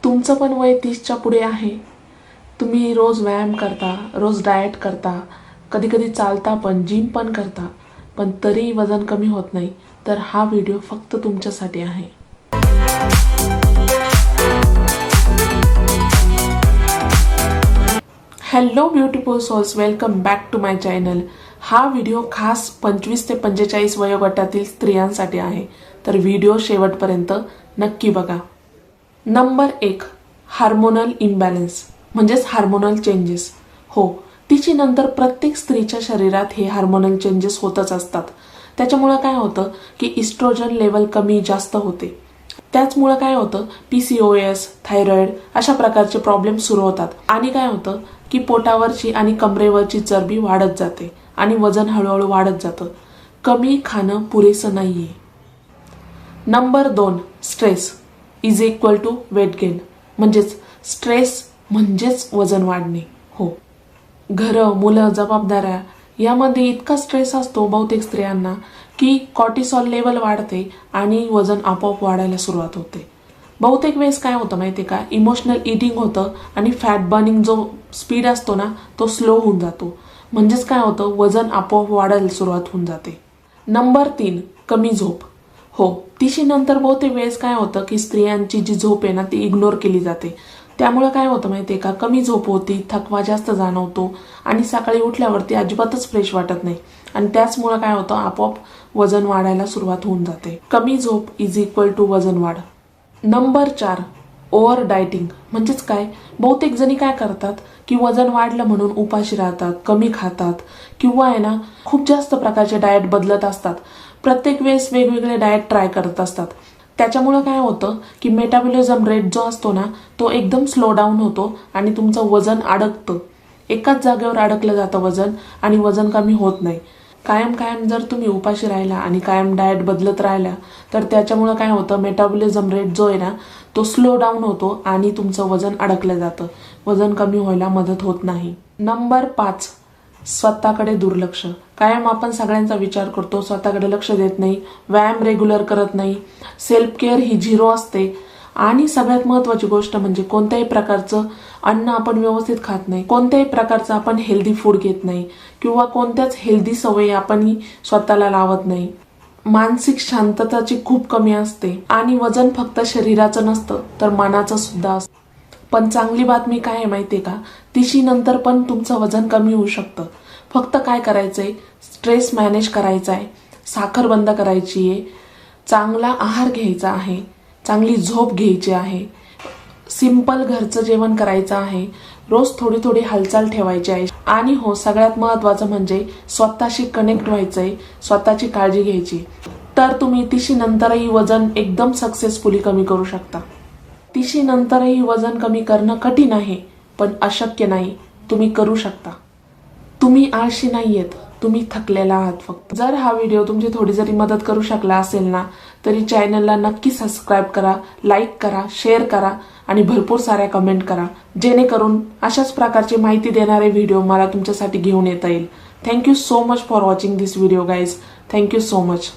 तुमचं पण वय 30च्या पुढे आहे, तुम्ही रोज व्यायाम करता, रोज डाएट करता, कधी कधी चालता पण, जिम पण करता, पण तरी वजन कमी होत नाही, तर हा व्हिडिओ फक्त तुमच्यासाठी आहे. Hello beautiful souls, welcome back to my channel. हा व्हिडिओ खास 25 ते 45 वयोगटातील स्त्रियांसाठी आहे, तर व्हिडिओ शेवटपर्यंत नक्की बघा. नंबर 1, हार्मोनल इम्बॅलन्स म्हणजेच हार्मोनल चेंजेस. हो, तिची नंतर प्रत्येक स्त्रीच्या शरीरात हे हार्मोनल चेंजेस होतच असतात. त्याच्यामुळे काय होतं की इस्ट्रोजन लेवल कमी जास्त होते. त्याचमुळे काय होतं, PCOS, थायरॉइड अशा प्रकारचे प्रॉब्लेम सुरू होतात. आणि काय होतं की पोटावरची आणि कमरेवरची चरबी वाढत जाते आणि वजन हळूहळू वाढत जातं. कमी खाणं पुरेसं नाहीये. Number 2, stress is equal to weight gain. म्हणजेच स्ट्रेस म्हणजेच वजन वाढणे. हो, घरं, मुलं, जबाबदाऱ्या यामध्ये इतका स्ट्रेस असतो बहुतेक स्त्रियांना की कॉर्टिसॉल लेवल वाढते आणि वजन आपोआप वाढायला सुरुवात होते. बहुतेक वेळेस काय होतं माहिती का, इमोशनल ईटिंग होतं आणि फॅट बर्निंग जो स्पीड असतो ना तो स्लो होऊन जातो. म्हणजेच काय होतं, वजन आपोआप वाढायला सुरुवात होऊन जाते. नंबर 3, कमी झोप. हो, तिशी नंतर बहुतेक वेळेस काय होतं की स्त्रियांची जी झोप आहे ना ती इग्नोर केली जाते. त्यामुळे काय होतं माहितीये का, कमी झोप होती, थकवा जास्त जाणवतो आणि सकाळी उठल्यावरती अजिबातच फ्रेश वाटत नाही. आणि त्याचमुळे काय होतं, आपोआप वजन वाढायला सुरुवात होऊन जाते. कमी झोप इज इक्वल टू वजन वाढ. Number 4, over dieting. म्हणजेच काय, बहुतेक जणी काय करतात की वजन वाढलं म्हणून उपाशी राहतात, कमी खातात किंवा आहे ना खूप जास्त प्रकारचे डाएट बदलत असतात. प्रत्येक वेळेस वेगवेगळे डाएट ट्राय करत असतात. त्याच्यामुळे काय होतं की मेटाबॉलिझम रेट जो असतो ना तो एकदम स्लो डाऊन होतो आणि तुमचं वजन अडकतं. एकाच जागेवर अडकलं जातं वजन आणि वजन कमी होत नाही. कायम जर तुम्ही उपाशी राहिला आणि कायम डाएट बदलत राहिला तर त्याच्यामुळे काय होतं, मेटाबॉलिझम रेट जो आहे ना तो स्लो डाऊन होतो आणि तुमचं वजन अडकलं जातं. वजन कमी व्हायला मदत होत नाही. नंबर 5, स्वतःकडे दुर्लक्ष. कायम आपण सगळ्यांचा विचार करतो, स्वतःकडे लक्ष देत नाही, व्यायाम रेग्युलर करत नाही, सेल्फ केअर ही झिरो असते. आणि सगळ्यात महत्वाची गोष्ट म्हणजे कोणत्याही प्रकारचं अन्न आपण व्यवस्थित खात नाही, कोणत्याही प्रकारचं आपण हेल्दी फूड घेत नाही किंवा कोणत्याच हेल्दी सवयी आपण स्वतःला लावत नाही. मानसिक शांतताची खूप कमी असते आणि वजन फक्त शरीराचं नसतं तर मनाचं सुद्धा असतं. पण चांगली बातमी काय आहे माहितीये का, तिशी नंतर पण तुमचं वजन कमी होऊ शकतं. फक्त काय करायचंय, स्ट्रेस मॅनेज करायचा आहे, साखर बंद करायची आहे, चांगला आहार घ्यायचा आहे, चांगली झोप घ्यायची आहे, सिंपल घरचं जेवण करायचं आहे, रोज थोडी थोडी हालचाल ठेवायची आहे. आणि हो, सगळ्यात महत्वाचं म्हणजे स्वतःशी कनेक्ट व्हायचंय, स्वतःची काळजी घ्यायची. तर तुम्ही तिशी नंतरही वजन एकदम सक्सेसफुली कमी करू शकता. तिशी नंतरही वजन कमी करणं कठीण आहे पण अशक्य नाही. तुम्ही करू शकता. तुम्ही आळशी नाहीयेत, तुम्ही थकलेला आहात फक्त. जर हा व्हिडिओ तुमची थोडी जरी मदत करू शकला असेल ना तरी चॅनलला नक्की सबस्क्राईब करा, लाईक करा, शेअर करा आणि भरपूर साऱ्या कमेंट करा, जेणेकरून अशाच प्रकारची माहिती देणारे व्हिडिओ मला तुमच्यासाठी घेऊन येता येईल. Thank you so much for watching this video guys. Thank you so much.